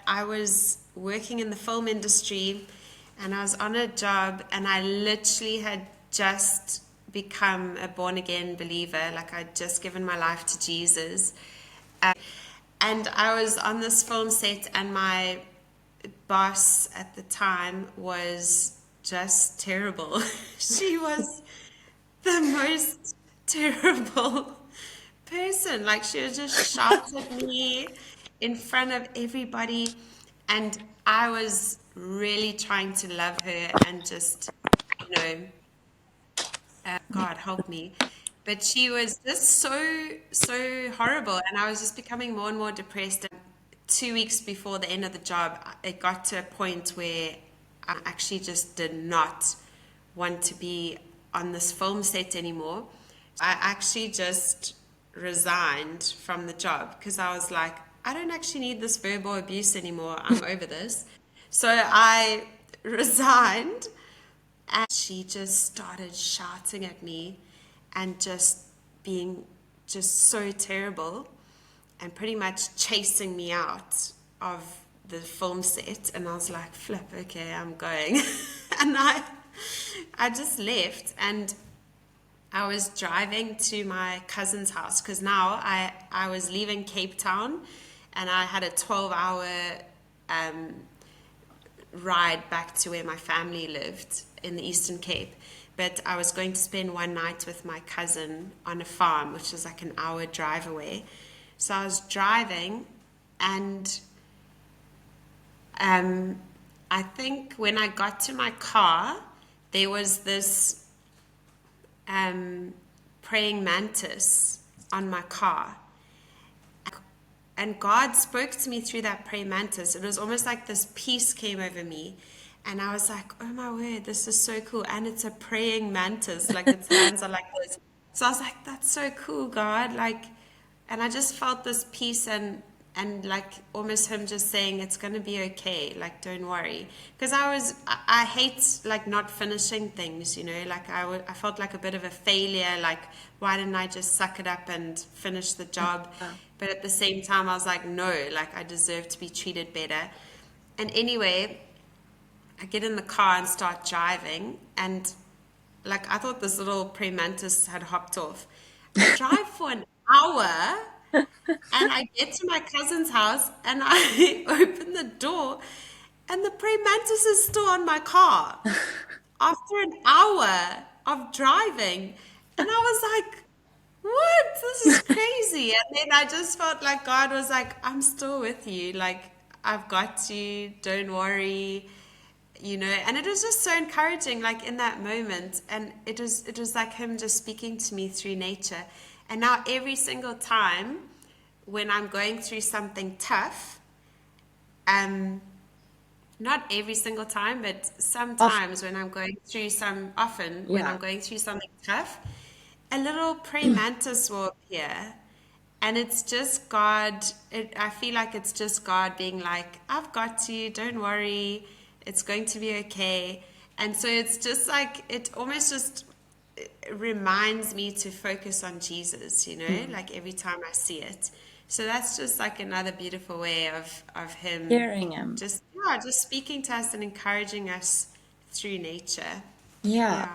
I was working in the film industry and I was on a job and I literally had just become a born again believer. Like I'd just given my life to Jesus. And I was on this film set, and my boss at the time was just terrible. She was the most terrible person. Like she would just shout at me in front of everybody. And I was really trying to love her and just, you know, God help me. But she was just so horrible. And I was just becoming more and more depressed. And 2 weeks before the end of the job, it got to a point where I actually just did not want to be on this film set anymore. I actually just resigned from the job because I was like, I don't actually need this verbal abuse anymore. I'm over this. So I resigned, and she just started shouting at me and just being just so terrible and pretty much chasing me out of the film set. And I was like, flip, okay, I'm going. And I just left, and I was driving to my cousin's house because now I was leaving Cape Town, and I had a 12-hour um, ride back to where my family lived in the Eastern Cape. But I was going to spend one night with my cousin on a farm, which is like an hour drive away. So I was driving, and um, I think when I got to my car, there was this praying mantis on my car. And God spoke to me through that praying mantis. It was almost like this peace came over me. And I was like, oh my word, this is so cool. And it's a praying mantis, like its hands are like this. So I was like, that's so cool, God. Like, and I just felt this peace, and like almost him just saying it's going to be okay, like don't worry. Because I hate like not finishing things, like I felt like a bit of a failure, like why didn't I just suck it up and finish the job? Yeah. But at the same time I was like, no, like I deserve to be treated better. And anyway, I get in the car and start driving, and like I thought this little praying mantis had hopped off. I drive for an hour, and I get to my cousin's house and I open the door, and the praying mantis is still on my car after an hour of driving. And I was like, what? This is crazy. And then I just felt like God was like, I'm still with you. Like, I've got you. Don't worry. And it was just so encouraging, like in that moment. And it was like him just speaking to me through nature. And now every single time when I'm going through something tough, um, not every single time, but Often. sometimes when I'm going through often when Yeah. I'm going through something tough, a little praying mantis will appear. And it's just God. I feel like it's just God being like, I've got you, don't worry, it's going to be okay. And so it's just like, it almost just reminds me to focus on Jesus, Mm. like every time I see it. So that's just like another beautiful way of him Hearing him. just, yeah, just speaking to us and encouraging us through nature. Yeah. Yeah.